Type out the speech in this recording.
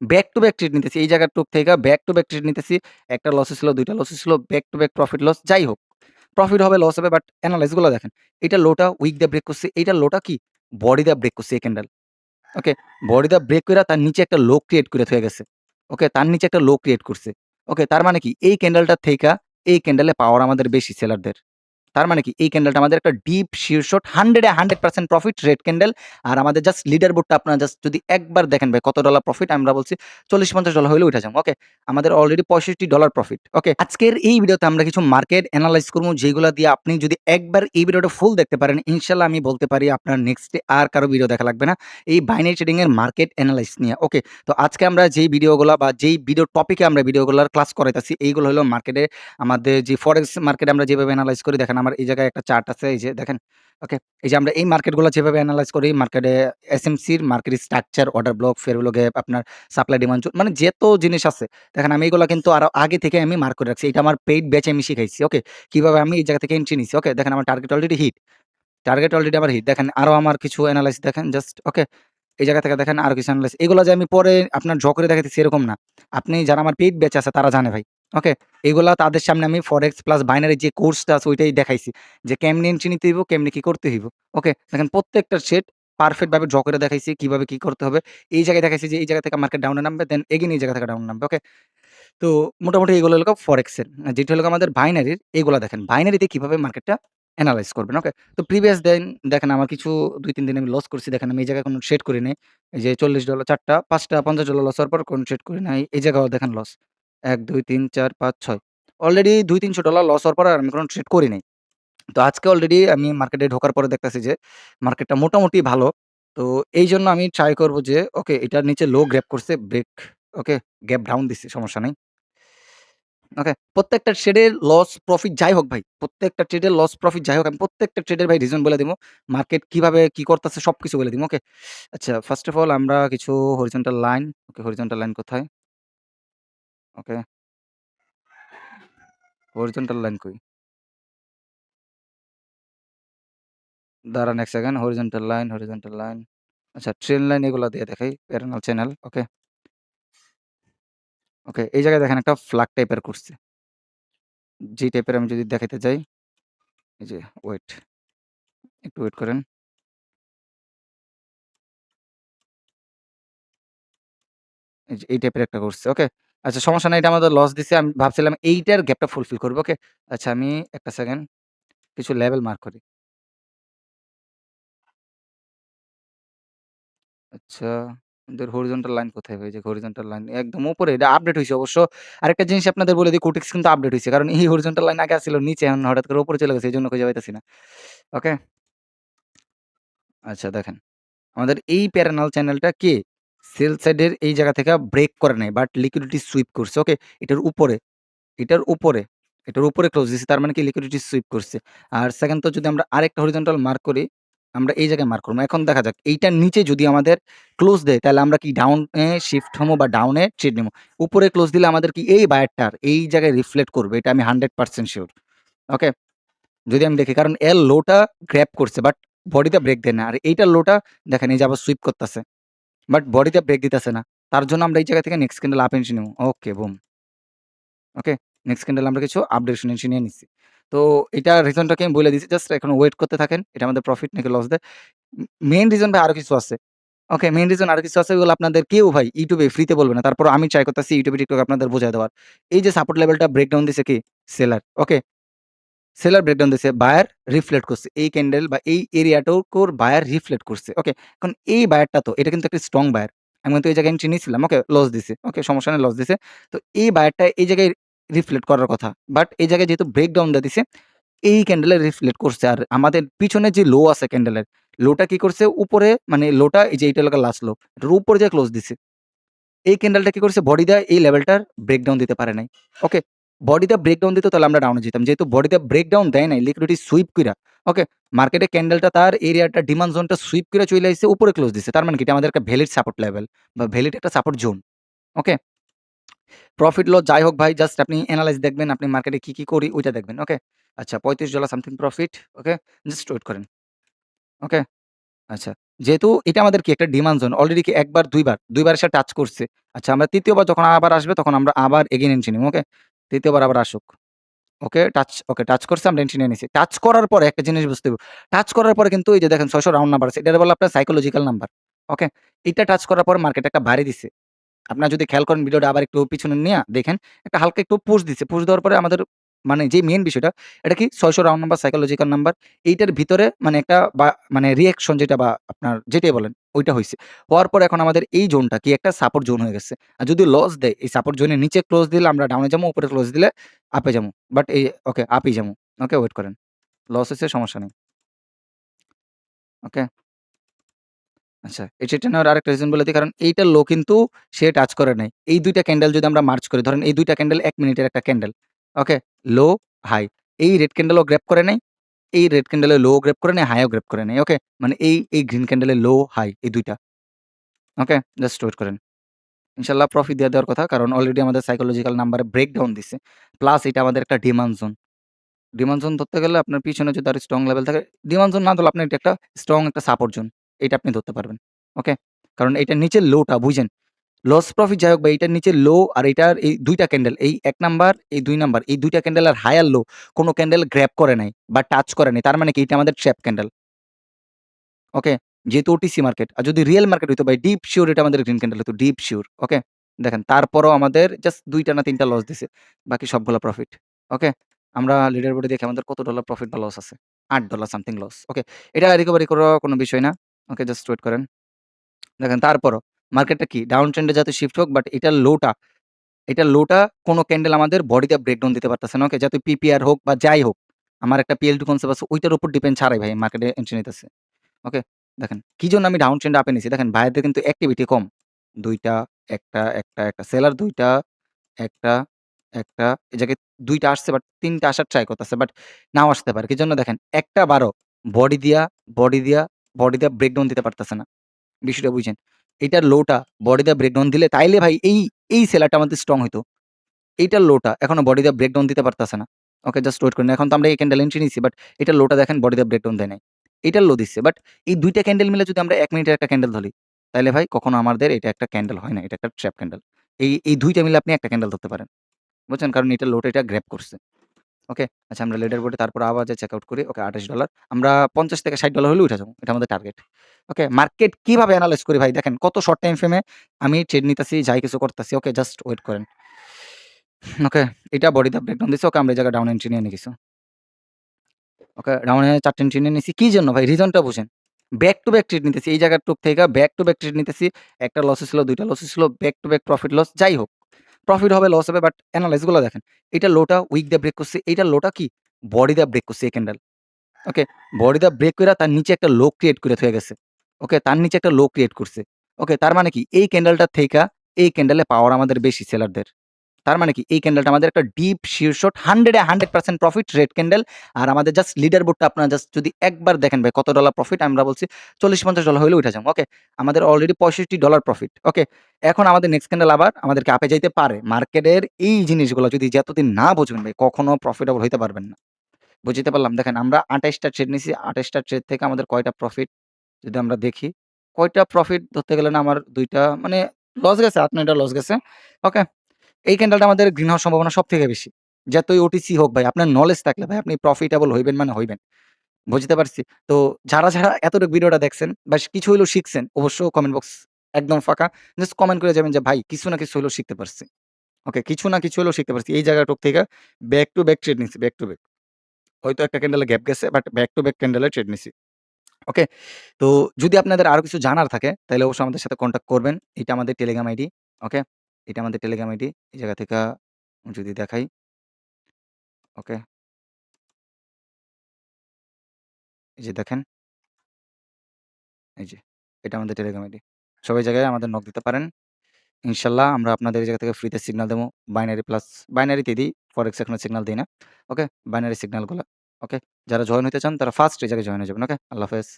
Back to back trade নিতেছি। এই জায়গার টপ থেকে ব্যাক টু ব্যাক ট্রেড নিতেছি। ১ টা লস হইছিল, ২ টা লস হইছিল, back to back profit loss যাই হোক। প্রফিট হবে, লস হবে বাট এনালাইজ গুলা দেখেন। এইটা লোটা উইক দিয়ে ব্রেক করছে। এইটা লোটা কি বডি দিয়ে ব্রেক করছে এই ক্যান্ডেল। ওকে? বডি দিয়ে ব্রেক কইরা তার নিচে একটা লো ক্রিয়েট করে থুয়ে গেছে। ওকে? তার নিচে একটা লো ক্রিয়েট করছে। ওকে? তার মানে কি এই ক্যান্ডেলটা থেইকা এই ক্যান্ডেলে পাওয়ার আমাদের বেশি সেলারদের। তার মানে কি এই ক্যান্ডেলটা আমাদের একটা ডিপ শিওর শট 100 এ 100% প্রফিট রেড ক্যান্ডেল। আর আমাদের জাস্ট লিডার বোর্ডটা আপনারা জাস্ট যদি একবার দেখেন ভাই কত ডলার প্রফিট আমরা বলছি $40-50 হইলে উঠে যান। ওকে? আমাদের অলরেডি $65 প্রফিট। ওকে? আজকের এই ভিডিওতে আমরা কিছু মার্কেট এনালাইজ করব যেগুলা দিয়ে আপনি যদি একবার এই ভিডিওটা ফুল দেখতে পারেন ইনশাআল্লাহ আমি বলতে পারি আপনার নেক্সট ডে আর কারো ভিডিও দেখা লাগবে না। এই বাইনারি ট্রেডিং এর মার্কেট এনালাইজ নিয়ে। ওকে? তো আজকে আমরা যেই ভিডিওগুলা বা যেই ভিডিও টপিকে আমরা ভিডিওগুলার ক্লাস করাইতাছি এইগুলো হলো মার্কেটে আমাদের যে ফরেক্স মার্কেট আমরা যেভাবে এনালাইজ করি দেখেন আমার এই জায়গায় একটা চার্ট আছে এই যে দেখেন। ওকে? এই যে আমরা এই মার্কেটগুলো যেভাবে এনালাইজ করি মার্কেটে এসএমসির market structure, order block, fair value gap, আপনার সাপ্লাই ডিমান্ড জোন মানে যত জিনিস আছে দেখেন আমি এগুলা কিন্তু আরো আগে থেকে আমি মার্ক করে রাখছি। এটা আমার পেইড ব্যাচে আমি শিখাইছি। ওকে? কিভাবে আমি এই জায়গা থেকে এন্ট্রি নিছি। ওকে? দেখেন আমার target already hit. Target already আমার হিট। দেখেন আরো আমার কিছু এনালাইজ দেখেন জাস্ট ওকে? এই জায়গা থেকে দেখেন আরো কিছু এনালাইজ এগুলা যে আমি পরে আপনার ড্র করে দেখাইতেছি এরকম না। আপনি যারা আমার পেইড ব্যাচ আছে তারা জানে ভাই। ওকে? এগুলা তাদের সামনে আমি ফরেক্স প্লাস বাইনারি যে কোর্সটা আছে ওইটাই দেখাইছি। যে কেমনে এন্ট্রি নিতে হইব, কেমনে কি করতে হইব। ওকে? দেখেন প্রত্যেকটা সেট পারফেক্ট ভাবে ড্র করে দেখাইছি কিভাবে কি করতে হবে। এই জায়গায় দেখাইছি যে এই জায়গা থেকে মার্কেট ডাউন এ নামবে দেন এগেইন এই জায়গা থেকে ডাউন নামবে। ওকে? তো মোটামুটি এগুলো হলো ফরেক্সের। যেটা হলো আমাদের বাইনারির এগুলা দেখেন। বাইনারিতে কিভাবে মার্কেটটা এনালাইজ করবেন। ওকে? তো প্রিভিয়াস দিন দেখেন আমার কিছু ২-৩ দিন আমি লস করছি। দেখেন আমি এই জায়গায় কোনো ট্রেড করি নাই। এই যে $40 ৪ টা, ৫ টা $50 লস হওয়ার পর কোনো ট্রেড করি নাই। এই জায়গায়ও দেখেন লস। ১, ২, ৩, ৪, ৫, ৬ অলরেডি $২00-৩০০ লস হওয়ার পর আর আমি কোনো ট্রেড করি নাই। তো আজকে অলরেডি আমি মার্কেটে ঢোকার পরে দেখতেছি যে মার্কেটটা মোটামুটি ভালো। তো এইজন্য আমি ট্রাই করব যে ওকে এটার নিচে লো গ্র্যাব করছে ব্রেক ওকে গ্যাপ ডাউন দিছে সমস্যা নাই। ওকে। প্রত্যেকটা ট্রেডের লস প্রফিট যাই হোক ভাই, প্রত্যেকটা ট্রেডের লস প্রফিট যাই হোক আমি প্রত্যেকটা ট্রেডের ভাই রিজন বলে দিমু। মার্কেট কিভাবে কি করতেছে সবকিছু বলে দিমু। ওকে। আচ্ছা ফার্স্ট অফ অল আমরা কিছু horizontal line, okay horizontal line কোথায়? ওকে। হরিজন্টাল লাইন কই? দাঁড়ান ১ সেকেন্ড হরিজন্টাল লাইন। আচ্ছা ট্রেন লাইন এগুলা দিয়ে দেখাই। Parallel channel. ওকে। ওকে। এই জায়গায় দেখেন একটা ফ্ল্যাগ টাইপের করছে। যে টাইপের আমি যদি দেখাইতে যাই, এই যে ওয়েট, একটু ওয়েট করেন। এই যে এই টাইপের একটা করছে। ওকে। আচ্ছা সমস্যা নাই এটা আমাদের লস দিছে। আমি ভাবছিলাম এইটার গ্যাপটা ফুলফিল করব। ওকে। আচ্ছা আমি একটা সেকেন্ড কিছু লেভেল মার্ক করি। আচ্ছা আমাদের হরিজন্টাল লাইন কোথায় ভাই? যে হরিজন্টাল লাইন একদম উপরে এটা আপডেট হইছে অবশ্য। আরেকটা জিনিস আপনাদের বলে দেই কোটেক্স কিন্তু আপডেট হইছে। কারণ এই হরিজন্টাল লাইন আগে ছিল নিচে এখন হঠাৎ করে উপরে চলে গেছে। এজন্য খুঁজে পাইতেছি না। ওকে। আচ্ছা দেখেন। আমাদের এই প্যারালাল চ্যানেলটা কে সেল সাইডের এই জায়গা থেকে ব্রেক করে নাই বাট লিকুইডিটি সুইপ করছে। ওকে। এটার উপরে এটার উপরে, এটার উপরে ক্লোজ দিছে। তার মানে কি লিকুইডিটি সুইপ করছে। আর সেকেন্ড তো যদি আমরা আরেকটা হরিজন্টাল মার্ক করি, আমরা এই জায়গায় মার্ক করব। এখন দেখা যাক এইটার নিচে যদি আমাদের ক্লোজ দেয় তাহলে আমরা কি ডাউন এ শিফট হমু বা ডাউন এ ট্রেড নিমু। উপরে ক্লোজ দিলে আমাদের কি এই বায়ারটার এই জায়গায় রিফ্লেক্ট করবে। এটা আমি 100% সিউর। ওকে? যদি আমি দেখি কারণ এর লো টা গ্র্যাব করছে বাট বডিতে ব্রেক দেয় না। আর এইটার লো টা দেখেন এই যে আবার সুইপ করতেছে। বাট বডিতে ব্রেক দিতেছে না। তার জন্য আমরা এই জায়গা থেকে নেক্সট ক্যান্ডেল আপ এন্ট্রি নিমু। ওকে বুম। ওকে? নেক্সট ক্যান্ডেল আমরা কিছু আপডেশন এন্ট্রি নিয়ে নিচ্ছি। তো এটার রিজনটাকে আমি বলে দিচ্ছি। জাস্ট এখন ওয়েট করতে থাকেন। এটা আমাদের প্রফিট নাকি লস দেয়। মেইন রিজন ভাই আরো কিছু আছে। ওকে, মেইন রিজন আরো কিছু আছে ওগুলো আপনাদের কেউ ভাই YouTube এ ফ্রিতে বলবে না। তারপরও আমি ট্রাই করতেছি YouTube এ TikTok এ আপনাদের বুঝায় দেওয়ার। এই যে সাপোর্ট লেভেলটা ব্রেকডাউন দিছে কি? সেলার। ওকে? সেলার ব্রেকডাউন দিছে, বায়ার রিফ্লেক্ট করছে। এই ক্যান্ডেল বা এই এরিয়াটুকুর বায়ার রিফ্লেক্ট করছে। ওকে? এখন এই বায়ারটা তো এটা কিন্তু একটা স্ট্রং বায়ার। আমি কিন্তু এই জায়গায় এন্ট্রি নিয়েছিলাম। ওকে? লস দিছে। ওকে? সমস্যা নাই লস দিছে। তো এই বায়ারটা এই জায়গায় রিফ্লেক্ট করার কথা। বাট এই জায়গায় যেহেতু ব্রেকডাউন দিয়ে দিছে, এই ক্যান্ডেলে রিফ্লেক্ট করছে। আর আমাদের পিছনে যে লো আছে ক্যান্ডেলের, লোটা কি করছে উপরে মানে লোটা এই যে এইটা হলো লাস্ট লো। এটার উপরে যেয়ে ক্লোজ দিছে। এই ক্যান্ডেলটা কি করছে বডি দিয়ে এই লেভেলটার ব্রেকডাউন দিতে পারে নাই। ওকে? বডি দিয়ে ব্রেকডাউন দিত তাহলে আমরা ডাউনে যেতাম। যেহেতু বডি দিয়ে ব্রেকডাউন দেয় নাই লিকুইডিটি সুইপ কইরা। ওকে? মার্কেটে ক্যান্ডেলটা তার এরিয়াটা ডিমান্ড জোনটা সুইপ কইরা চইলা আইছে উপরে ক্লোজ দিছে। তার মানে কি এটা আমাদের একটা ভ্যালিড সাপোর্ট লেভেল বা ভ্যালিড একটা সাপোর্ট জোন। ওকে? প্রফিট লস যাই হোক ভাই জাস্ট আপনি এনালাইজ দেখবেন আপনি মার্কেটে কি করি ওইটা দেখবেন। ওকে? আচ্ছা $35 সামথিং প্রফিট। ওকে? জাস্ট ওয়েট করেন। ওকে? আচ্ছা। যেহেতু এটা আমাদের কি একটা ডিমান্ড জোন অলরেডি কি ১ বার ২ বার, ২ বার এসে টাচ করছে। আচ্ছা আমরা ৩য় বার যখন আবার আসবে তখন আমরা আবার এগেইন এন্ট্রি নিবো, ওকে? ৩য় বার আবার আসুক। ওকে টাচ করছে আমরা এন্ট্রি নিয়ে নিছি। টাচ করার পরে একটা জিনিস বুঝতে হবে। টাচ করার পরে কিন্তু এই যে দেখেন ৬০০ রাউন্ড নাম্বার আছে। এটারে বলে আপনার সাইকোলজিক্যাল নাম্বার। ওকে? এটা টাচ করার পরে মার্কেট একটা বাড়ি দিছে। আপনারা যদি খেয়াল করেন ভিডিওটা আবার একটু পিছনে নিয়া দেখেন, একটা হালকা একটু পুশ দিছে। পুশ দেওয়ার পরে আমাদের মানে যে মেইন বিষয়টা, এটা কি ৬০০ রাউন্ড নাম্বার, সাইকোলজিক্যাল নাম্বার। এইটার ভিতরে মানে একটা মানে রিঅ্যাকশন যেটা বা আপনার যেটাই বলেন ওইটা হইছে। হওয়ার পরে এখন আমাদের এই জোনটা কি একটা সাপোর্ট জোন হয়ে গেছে। আর যদি লস দেয়, এই সাপোর্ট জোনের নিচে ক্লোজ দিলে আমরা ডাউনে যাবো, উপরে ক্লোজ দিলে আপে যাবো। বাট এই ওকে আপই যাবো। ওকে ওয়েট করেন। লস হইছে সমস্যা নেই। ওকে? আচ্ছা, সেটা নেওয়ার আরেকটা রিজন বলে দিই। কারণ এইটার লো কিন্তু সে টাচ করে নাই। এই ২ টা ক্যান্ডেল যদি আমরা মার্জ করি, ধরেন এই ২ টা ক্যান্ডেল ১ মিনিটের একটা ক্যান্ডেল। ওকে? লো, হাই। এই রেড ক্যান্ডেলও গ্র্যাব করে নাই। এই রেড ক্যান্ডেলের লো ও গ্র্যাব করে নাই, হাইও গ্র্যাব করে নাই। ওকে? মানে এই গ্রিন ক্যান্ডেলের লো, হাই এই ২ টা। ওকে? জাস্ট ওয়েট করেন। ইনশাআল্লাহ প্রফিট দিয়ে দেওয়ার কথা। কারণ অলরেডি আমাদের সাইকোলজিক্যাল নাম্বারে ব্রেকডাউন দিছে। প্লাস এটা আমাদের একটা ডিমান্ড জোন। ডিমান্ড জোন ধরতে গেলে আপনার পিছনে যদি আরো স্ট্রং লেভেল থাকে, ডিমান্ড জোন না ধরলে আপনার এটা একটা স্ট্রং একটা সাপোর্ট জোন। এটা আপনি ধরতে পারবেন। ওকে? কারণ এইটার নিচের লোটা বুঝেন। লস প্রফিট যাই হোক ভাই এটার নিচে লো আর এটার এই ২ টা ক্যান্ডেল এই ১ নাম্বার, এই ২ নাম্বার এই ২ টা ক্যান্ডেল আর হাই আর লো কোন ক্যান্ডেল গ্র্যাব করে নাই বা টাচ করে নাই। তার মানে কি এটা আমাদের ট্র্যাপ ক্যান্ডেল। ওকে? যেহেতু ওটিসি মার্কেট। আর যদি রিয়াল মার্কেট হইতো ভাই ডিপ সিউর এটা আমাদের গ্রিন ক্যান্ডেল হতো ডিপ সিউর। ওকে? দেখেন তারপরও আমাদের জাস্ট ২ টা না ৩ টা লস দিছে। বাকি সবগুলা প্রফিট। ওকে? আমরা লিডার বোর্ডে দেখি আমাদের কত ডলার প্রফিট বা লস আছে। $৮ সামথিং লস। ওকে? এটা রিকভারি করার কোনো বিষয় না। ওকে জাস্ট ওয়েট করেন। দেখেন তারপরও মার্কেটটা কি ডাউন ট্রেন্ড এ যাতে শিফট হোক বাট এটার লোটা কোন ক্যান্ডেল আমাদের বডিতে ব্রেকডাউন দিতে পারতেছে না। ওকে? যত পিপিআর হোক বা যাই হোক। আমার একটা PL2 কনসেপ্ট আছে ওইটার উপর ডিপেন্ড ছাড়াই ভাই মার্কেটে এন্ট্রি নিতেছে। ওকে? দেখেন কি জন্য আমি ডাউন ট্রেন্ড আপে নিছি। দেখেন ভাইয়াদের কিন্তু অ্যাক্টিভিটি কম। ২ টা, ১ টা, ১ টা, ১ টা। সেলার ২ টা, ১ টা, ১ টা। এই জায়গায় ২ টা আসছে বাট ৩ টা আসার ট্রাই করতেছে। বাট নাও আসতে পারে। কি জন্য দেখেন একটা বারও বডি দিয়া, বডি দিয়া, বডি দিয়া ব্রেকডাউন দিতে পারতেছে না। বিষয়টা বুঝেন। এটার লোটা বডি দিয়ে ব্রেকডাউন দিলে তাইলে ভাই এই সেলারটা আমাদের স্ট্রং হইতো। এইটার লোটা এখনো বডি দিয়ে ব্রেকডাউন দিতে পারতেছে না। ওকে জাস্ট ওয়েট করেন। এখন তো আমরা এই ক্যান্ডেল এন্ট্রি নিছি বাট এটার লোটা দেখেন বডি দিয়ে ব্রেকডাউন দেয় নাই। এটার লো দিচ্ছে। বাট এই ২ টা ক্যান্ডেল মিলে যদি আমরা ১ মিনিটের একটা ক্যান্ডেল ধরি, তাইলে ভাই কখনো আমাদের এটা একটা ক্যান্ডেল হয় না। এটা একটা ট্র্যাপ ক্যান্ডেল। এই ২ টা মিলে আপনি একটা ক্যান্ডেল ধরতে পারেন। বুঝছেন? কারণ এটার লোটা এটা গ্র্যাব করছে। ওকে? আচ্ছা আমরা লিডার বোর্ডে তারপর আবার যে চেক আউট করি। ওকে $২৮ আমরা $৫০-৬০ হলেও উঠে যাবো। এটা আমাদের টার্গেট। ওকে? মার্কেট কিভাবে এনালাইজ করি ভাই দেখেন কত শর্ট টাইম ফ্রেমে আমি ট্রেড নিতেছি, যাই কিছু করতেছি। ওকে? জাস্ট ওয়েট করেন। ওকে? এটা বডিতে ব্রেকডাউন দিছে। ওকে আমরা এই জায়গায় ডাউন এন্ট্রি নিয়ে কিছু। ওকে? ডাউনে ৪ টা এন্ট্রি নিয়ে নিছি। কি জন্য ভাই রিজনটা বুঝেন। ব্যাক টু ব্যাক ট্রেড নিতেছি। এই জায়গার টুক থেকে ব্যাক টু ব্যাক ট্রেড নিতেছি। একটা লস হইছিল, ২ টা লস হইছিল। Back to back profit loss যাই হোক। প্রফিট হবে, লস হবে বাট এনালাইজ গুলা দেখেন। এইটার লোটা উইক দিয়ে ব্রেক করছে। এইটার লোটা কি বডি দিয়ে ব্রেক করছে এই ক্যান্ডেল। ওকে? বডি দা ব্রেক কইরা তার নিচে একটা লো ক্রিয়েট করে থুয়ে গেছে। ওকে? তার নিচে একটা লো ক্রিয়েট করছে। ওকে? তার মানে কি এই ক্যান্ডেলটার থেইকা এই ক্যান্ডেলে পাওয়ার আমাদের বেশি সেলারদের। তার মানে কি এই ক্যান্ডেলটা আমাদের একটা ডিপ শিওর শট 100 এ 100% প্রফিট রেড ক্যান্ডেল। আর আমাদের জাস্ট লিডার বোর্ডটা আপনারা জাস্ট যদি একবার দেখেন ভাই কত ডলার প্রফিট আমরা বলছি $৪০-৫০ হইলে উঠে যাবো। ওকে? আমাদের অলরেডি $65 প্রফিট। ওকে? এখন আমাদের নেক্সট ক্যান্ডেল আবার আমাদেরকে আপে যাইতে পারে। মার্কেটের এই জিনিসগুলো যদি যতদিন না বুঝবেন ভাই কখনো প্রফিটেবল হইতে পারবেন না। বুঝাইতে পারলাম? দেখেন আমরা ২৮ টা ট্রেড নিছি। ২৮ টা ট্রেড থেকে আমাদের কয়টা প্রফিট যদি আমরা দেখি, কয়টা প্রফিট ধরতে গেলে না আমার ২ টা মানে লস গেছে ৮-৯ টা লস গেছে। ওকে? এই ক্যান্ডেলটা আমাদের গ্রিন হওয়ার সম্ভাবনা সবথেকে বেশি। যতই ওটিসি হোক ভাই আপনার নলেজ থাকলে ভাই আপনি প্রফিটেবল হইবেন মানে হইবেন। বুঝতে পারছি। তো যারা এতটুকু ভিডিওটা দেখছেন বা কিছু হইলেও শিখছেন অবশ্য কমেন্ট বক্স একদম ফাঁকা। জাস্ট কমেন্ট করে যাবেন যে ভাই কিছু না কিছু হইলেও শিখতে পারছি। ওকে? কিছু না কিছু হইলেও শিখতে পারছি। এই জায়গাটুক থেকে ব্যাক টু ব্যাক ট্রেড নিছি, ব্যাক টু ব্যাক। হয়তো একটা ক্যান্ডেলে গ্যাপ গেছে বাট ব্যাক টু ব্যাক ক্যান্ডেলে ট্রেড নিছি। ওকে? তো যদি আপনাদের আরো কিছু জানার থাকে তাইলে অবশ্যই আমাদের সাথে কনট্যাক্ট করবেন। এটা আমাদের টেলিগ্রাম আইডি। ওকে? এটা আমাদের টেলিগ্রাম আইডি। এই জায়গা থেকে যদি দেখাই। ওকে? এই যে দেখেন, এই যে এটা আমাদের টেলিগ্রাম আইডি। সবাই জায়গায় আমাদের নক দিতে পারেন। ইনশাআল্লাহ আমরা আপনাদের এই জায়গা থেকে ফ্রিতে সিগনাল দেবো। বাইনারি প্লাস বাইনারিতে দিই। ফরেক্স এখনো সিগনাল দেই না। ওকে? বাইনারি সিগনালগুলা। ওকে? যারা জয়েন হইতে চান তারা ফার্স্ট এই জায়গায় জয়েন হয়ে যাবেন। ওকে? আল্লাহ হাফেজ।